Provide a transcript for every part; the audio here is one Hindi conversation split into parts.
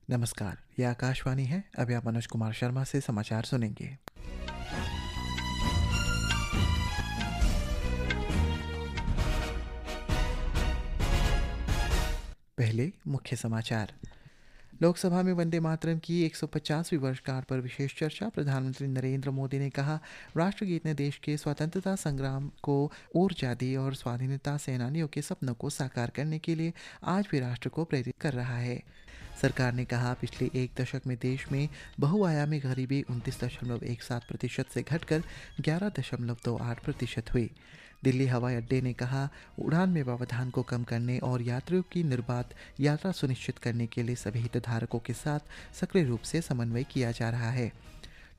नमस्कार, ये आकाशवाणी है। अभी आप मनोज कुमार शर्मा से समाचार सुनेंगे। पहले मुख्य समाचार। लोकसभा में वंदे मातरम की 150वीं वर्षगांठ पर विशेष चर्चा। प्रधानमंत्री नरेंद्र मोदी ने कहा, राष्ट्रगीत ने देश के स्वतंत्रता संग्राम को ऊर्जा दी और स्वाधीनता सेनानियों के सपनों को साकार करने के लिए आज भी राष्ट्र को प्रेरित कर रहा है। सरकार ने कहा, पिछले एक दशक में देश में बहुआयामी गरीबी 29.17% से घटकर 11.28% हुई। दिल्ली हवाई अड्डे ने कहा, उड़ान में व्यवधान को कम करने और यात्रियों की निर्बाध यात्रा सुनिश्चित करने के लिए सभी हितधारकों के साथ सक्रिय रूप से समन्वय किया जा रहा है।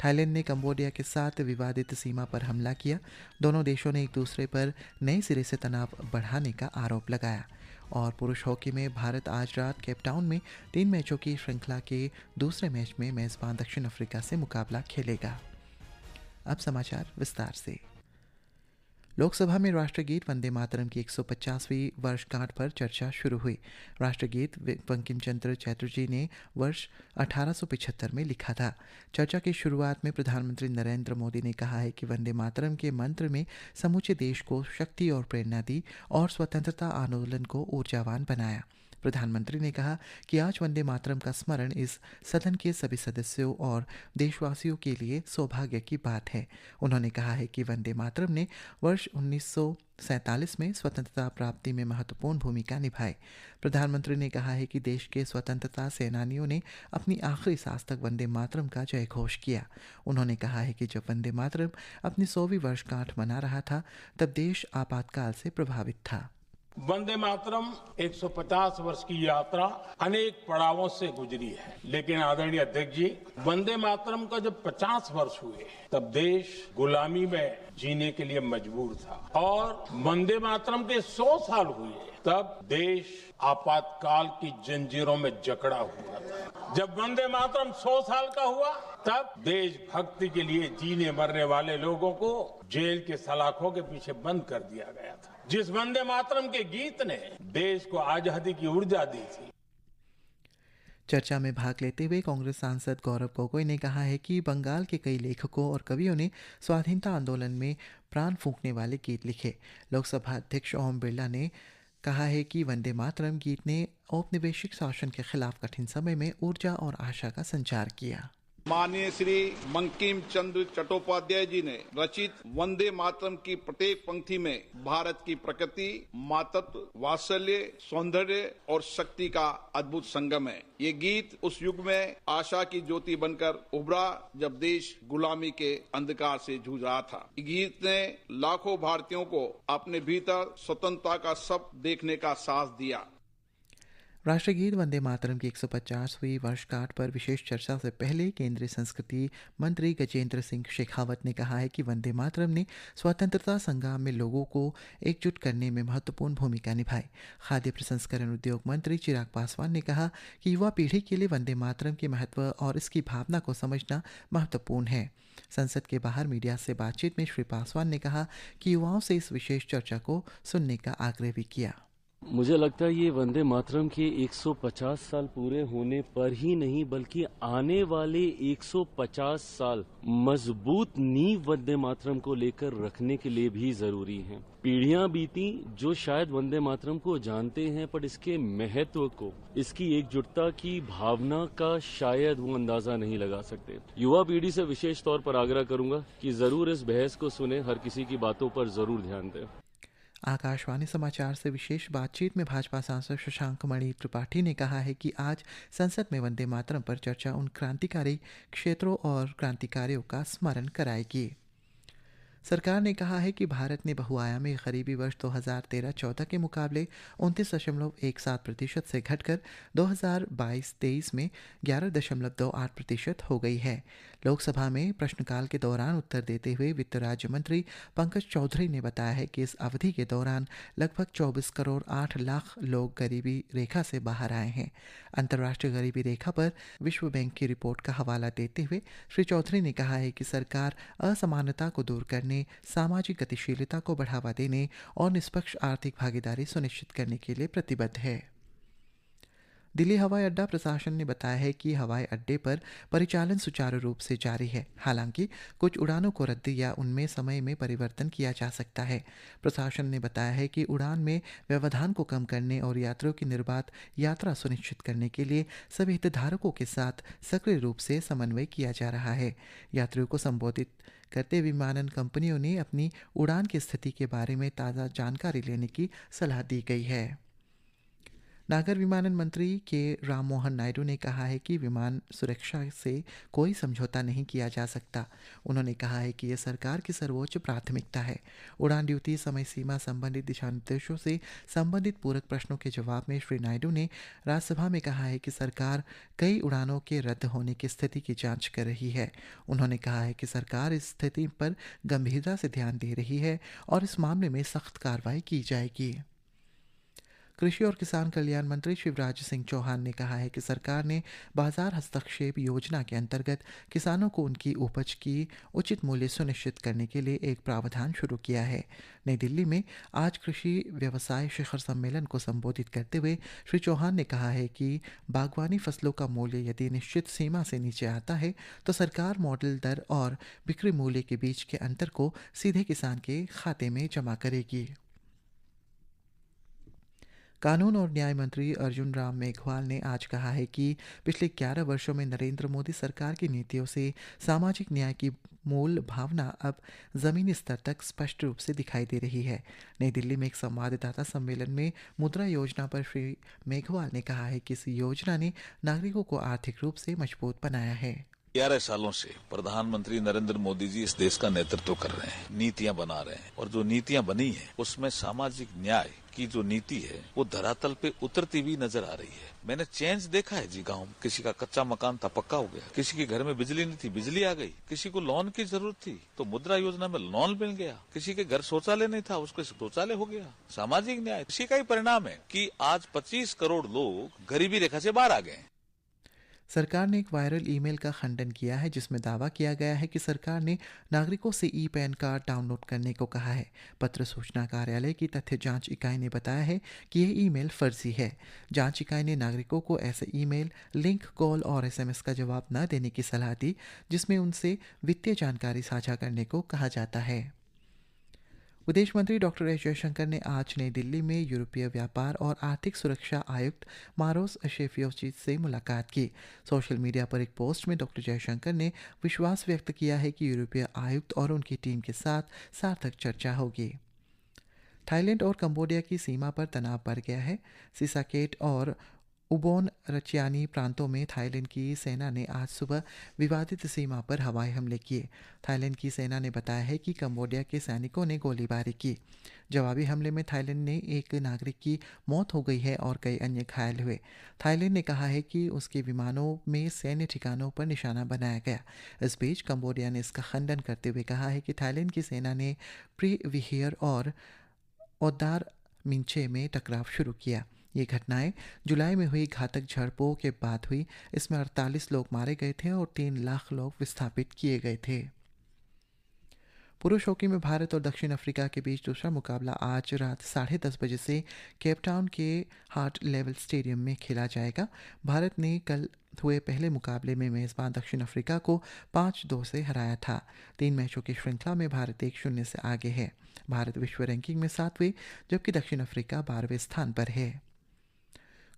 थाईलैंड ने कंबोडिया के साथ विवादित सीमा पर हमला किया। दोनों देशों ने एक दूसरे पर नए सिरे से तनाव बढ़ाने का आरोप लगाया। और पुरुष हॉकी में भारत आज रात केपटाउन में 3 मैचों की श्रृंखला के दूसरे मैच में मेज़बान दक्षिण अफ्रीका से मुकाबला खेलेगा। अब समाचार विस्तार से। लोकसभा में राष्ट्रगीत वंदे मातरम की 150वीं वर्षगांठ पर चर्चा शुरू हुई। राष्ट्रगीत बंकिम चंद्र चटर्जी ने वर्ष 1875 में लिखा था। चर्चा की शुरुआत में प्रधानमंत्री नरेंद्र मोदी ने कहा है कि वंदे मातरम के मंत्र में समूचे देश को शक्ति और प्रेरणा दी और स्वतंत्रता आंदोलन को ऊर्जावान बनाया। प्रधानमंत्री ने कहा कि आज वंदे मातरम का स्मरण इस सदन के सभी सदस्यों और देशवासियों के लिए सौभाग्य की बात है। उन्होंने कहा है कि वंदे मातरम ने वर्ष 1947 में स्वतंत्रता प्राप्ति में महत्वपूर्ण भूमिका निभाई। प्रधानमंत्री ने कहा है कि देश के स्वतंत्रता सेनानियों ने अपनी आखिरी सांस तक वंदे मातरम का जय घोष किया। उन्होंने कहा है कि जब वंदे मातरम अपनी 100वीं वर्षगांठ मना रहा था, तब देश आपातकाल से प्रभावित था। वंदे मातरम 150 वर्ष की यात्रा अनेक पड़ावों से गुजरी है, लेकिन आदरणीय अध्यक्ष जी, वंदे मातरम का जब 50 वर्ष हुए तब देश गुलामी में जीने के लिए मजबूर था और वंदे मातरम के 100 साल हुए तब देश आपातकाल की जंजीरों में जकड़ा हुआ था। जब वंदे मातरम 100 साल का हुआ तब देशभक्ति के लिए जीने मरने वाले लोगों को जेल के सलाखों के पीछे बंद कर दिया गया था। जिस वंदे मातरम के गीत ने देश को आजादी की ऊर्जा दी थी। चर्चा में भाग लेते हुए कांग्रेस सांसद गौरव गोगोई ने कहा है कि बंगाल के कई लेखकों और कवियों ने स्वाधीनता आंदोलन में प्राण फूंकने वाले गीत लिखे। लोकसभा अध्यक्ष ओम बिरला ने कहा है कि वंदे मातरम गीत ने औपनिवेशिक शासन के खिलाफ कठिन समय में ऊर्जा और आशा का संचार किया। माननीय श्री बंकिम चंद्र चट्टोपाध्याय जी ने रचित वंदे मातरम की प्रत्येक पंक्ति में भारत की प्रकृति, मातृत्व, वात्सल्य, सौंदर्य और शक्ति का अद्भुत संगम है। ये गीत उस युग में आशा की ज्योति बनकर उभरा जब देश गुलामी के अंधकार से जूझ रहा था। ये गीत ने लाखों भारतीयों को अपने भीतर स्वतंत्रता का सपना देखने का साहस दिया। राष्ट्रगीत वंदे मातरम की 150वीं वर्षगांठ पर विशेष चर्चा से पहले केंद्रीय संस्कृति मंत्री गजेंद्र सिंह शेखावत ने कहा है कि वंदे मातरम ने स्वतंत्रता संग्राम में लोगों को एकजुट करने में महत्वपूर्ण भूमिका निभाई। खाद्य प्रसंस्करण उद्योग मंत्री चिराग पासवान ने कहा कि युवा पीढ़ी के लिए वंदे मातरम के महत्व और इसकी भावना को समझना महत्वपूर्ण है। संसद के बाहर मीडिया से बातचीत में श्री पासवान ने कहा कि युवाओं से इस विशेष चर्चा को सुनने का आग्रह भी किया। मुझे लगता है ये वंदे मातरम के 150 साल पूरे होने पर ही नहीं बल्कि आने वाले 150 साल मजबूत नींव वंदे मातरम को लेकर रखने के लिए भी जरूरी है। पीढ़ियां बीती जो शायद वंदे मातरम को जानते हैं, पर इसके महत्व को, इसकी एकजुटता की भावना का शायद वो अंदाजा नहीं लगा सकते। युवा पीढ़ी से विशेष तौर पर आग्रह करूंगा कि जरूर इस बहस को सुने, हर किसी की बातों पर जरूर ध्यान दें। आकाशवाणी समाचार से विशेष बातचीत में भाजपा सांसद शशांक मणि त्रिपाठी ने कहा है कि आज संसद में वंदे मातरम पर चर्चा उन क्रांतिकारी क्षेत्रों और क्रांतिकारियों का स्मरण कराएगी। सरकार ने कहा है कि भारत ने बहुआयामी गरीबी वर्ष 2013-14 के मुकाबले 29.17% से घटकर 2022-23 में 11.28% हो गई है। लोकसभा में प्रश्नकाल के दौरान उत्तर देते हुए वित्त राज्य मंत्री पंकज चौधरी ने बताया है कि इस अवधि के दौरान लगभग 24 करोड़ 8 लाख लोग गरीबी रेखा से बाहर आए हैं। अंतर्राष्ट्रीय गरीबी रेखा पर विश्व बैंक की रिपोर्ट का हवाला देते हुए श्री चौधरी ने कहा है कि सरकार असमानता को दूर करने, सामाजिक गतिशीलता को बढ़ावा देने और निष्पक्ष आर्थिक भागीदारी सुनिश्चित करने के लिए प्रतिबद्ध है। दिल्ली हवाई अड्डा प्रशासन ने बताया है कि हवाई अड्डे पर परिचालन सुचारू रूप से जारी है। हालांकि कुछ उड़ानों को रद्द या उनमें समय में परिवर्तन किया जा सकता है। प्रशासन ने बताया है कि उड़ान में व्यवधान को कम करने और यात्रियों की निर्बाध यात्रा सुनिश्चित करने के लिए सभी हितधारकों के साथ सक्रिय रूप से समन्वय किया जा रहा है। यात्रियों को संबोधित करते विमानन कंपनियों ने अपनी उड़ान की स्थिति के बारे में ताज़ा जानकारी लेने की सलाह दी गई है। नागर विमानन मंत्री के राम मोहन नायडू ने कहा है कि विमान सुरक्षा से कोई समझौता नहीं किया जा सकता। उन्होंने कहा है कि यह सरकार की सर्वोच्च प्राथमिकता है। उड़ान ड्यूटी समय सीमा संबंधित दिशा निर्देशों से संबंधित पूरक प्रश्नों के जवाब में श्री नायडू ने राज्यसभा में कहा है कि सरकार कई उड़ानों के रद्द होने की स्थिति की जांच कर रही है। उन्होंने कहा है कि सरकार इस स्थिति पर गंभीरता से ध्यान दे रही है और इस मामले में सख्त कार्रवाई की जाएगी। कृषि और किसान कल्याण मंत्री शिवराज सिंह चौहान ने कहा है कि सरकार ने बाजार हस्तक्षेप योजना के अंतर्गत किसानों को उनकी उपज की उचित मूल्य सुनिश्चित करने के लिए एक प्रावधान शुरू किया है। नई दिल्ली में आज कृषि व्यवसाय शिखर सम्मेलन को संबोधित करते हुए श्री चौहान ने कहा है कि बागवानी फसलों का मूल्य यदि निश्चित सीमा से नीचे आता है तो सरकार मॉडल दर और बिक्री मूल्य के बीच के अंतर को सीधे किसान के खाते में जमा करेगी। कानून और न्याय मंत्री अर्जुन राम मेघवाल ने आज कहा है कि पिछले 11 वर्षों में नरेंद्र मोदी सरकार की नीतियों से सामाजिक न्याय की मूल भावना अब जमीनी स्तर तक स्पष्ट रूप से दिखाई दे रही है। नई दिल्ली में एक संवाददाता सम्मेलन में मुद्रा योजना पर श्री मेघवाल ने कहा है कि इस योजना ने नागरिकों को आर्थिक रूप से मजबूत बनाया है। 11 सालों से प्रधानमंत्री नरेंद्र मोदी जी इस देश का नेतृत्व कर रहे हैं, नीतियां बना रहे हैं और जो नीतियां बनी है उसमें सामाजिक न्याय की जो नीति है वो धरातल पे उतरती हुई नजर आ रही है। मैंने चेंज देखा है जी, गांव में किसी का कच्चा मकान था पक्का हो गया, किसी के घर में बिजली नहीं थी बिजली आ गई, किसी को लोन की जरूरत थी तो मुद्रा योजना में लोन मिल गया, किसी के घर शौचालय नहीं था उसको शौचालय हो गया। सामाजिक न्याय इसी का ही परिणाम है कि आज 25 करोड़ लोग गरीबी रेखा से बाहर आ गए। सरकार ने एक वायरल ईमेल का खंडन किया है जिसमें दावा किया गया है कि सरकार ने नागरिकों से ई पैन कार्ड डाउनलोड करने को कहा है। पत्र सूचना कार्यालय की तथ्य जांच इकाई ने बताया है कि यह ईमेल फर्जी है। जांच इकाई ने नागरिकों को ऐसे ईमेल, लिंक, कॉल और एसएमएस का जवाब न देने की सलाह दी जिसमें उनसे वित्तीय जानकारी साझा करने को कहा जाता है। विदेश मंत्री डॉक्टर एस जयशंकर ने आज नई दिल्ली में यूरोपीय व्यापार और आर्थिक सुरक्षा आयुक्त मारोस शेफचोविच से मुलाकात की। सोशल मीडिया पर एक पोस्ट में डॉक्टर जयशंकर ने विश्वास व्यक्त किया है कि यूरोपीय आयुक्त और उनकी टीम के साथ सार्थक चर्चा होगी। थाईलैंड और कंबोडिया की सीमा पर तनाव बढ़ गया है। सिसाकेट और उबोन रचियानी प्रांतों में थाईलैंड की सेना ने आज सुबह विवादित सीमा पर हवाई हमले किए। थाईलैंड की सेना ने बताया है कि कंबोडिया के सैनिकों ने गोलीबारी की। जवाबी हमले में थाईलैंड ने एक नागरिक की मौत हो गई है और कई अन्य घायल हुए। थाईलैंड ने कहा है कि उसके विमानों में सैन्य ठिकानों पर निशाना बनाया गया। इस बीच कंबोडिया ने इसका खंडन करते हुए कहा है कि थाईलैंड की सेना ने प्रीविहियर और ओदार मिंचे में टकराव शुरू किया। ये घटनाएं जुलाई में हुई घातक झड़पों के बाद हुई। इसमें 48 लोग मारे गए थे और 3 लाख लोग विस्थापित किए गए थे। पुरुष हॉकी में भारत और दक्षिण अफ्रीका के बीच दूसरा मुकाबला आज रात 10:30 बजे से केपटाउन के हार्ट लेवल स्टेडियम में खेला जाएगा। भारत ने कल हुए पहले मुकाबले में मेज़बान दक्षिण अफ्रीका को 5-2 से हराया था। 3 मैचों की श्रृंखला में भारत 1-0 से आगे है। भारत विश्व रैंकिंग में 7वें जबकि दक्षिण अफ्रीका 12वें स्थान पर है।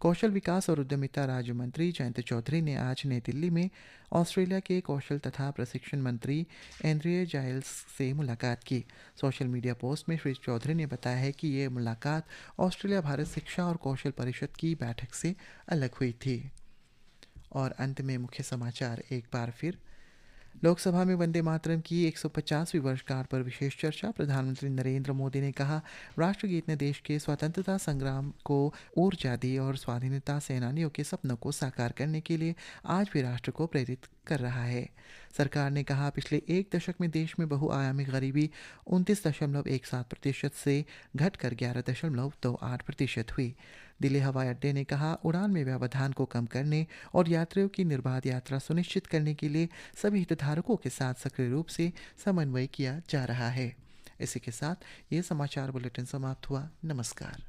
कौशल विकास और उद्यमिता राज्य मंत्री जयंत चौधरी ने आज नई दिल्ली में ऑस्ट्रेलिया के कौशल तथा प्रशिक्षण मंत्री एंड्रिया जाइल्स से मुलाकात की। सोशल मीडिया पोस्ट में श्री चौधरी ने बताया है कि ये मुलाकात ऑस्ट्रेलिया भारत शिक्षा और कौशल परिषद की बैठक से अलग हुई थी। और अंत में मुख्य समाचार एक बार फिर। लोकसभा में वंदे मातरम की 150वीं वर्षगांठ पर विशेष चर्चा। प्रधानमंत्री नरेंद्र मोदी ने कहा, राष्ट्रगीत ने देश के स्वतंत्रता संग्राम को ऊर्जा दी और स्वाधीनता सेनानियों के सपनों को साकार करने के लिए आज भी राष्ट्र को प्रेरित कर रहा है। सरकार ने कहा, पिछले 1 दशक में देश में बहुआयामी गरीबी 29.17% से घटकर 11.28% हुई। दिल्ली हवाई अड्डे ने कहा, उड़ान में व्यवधान को कम करने और यात्रियों की निर्बाध यात्रा सुनिश्चित करने के लिए सभी हितधारकों के साथ सक्रिय रूप से समन्वय किया जा रहा है। इसी के साथ ये समाचार बुलेटिन समाप्त हुआ। नमस्कार।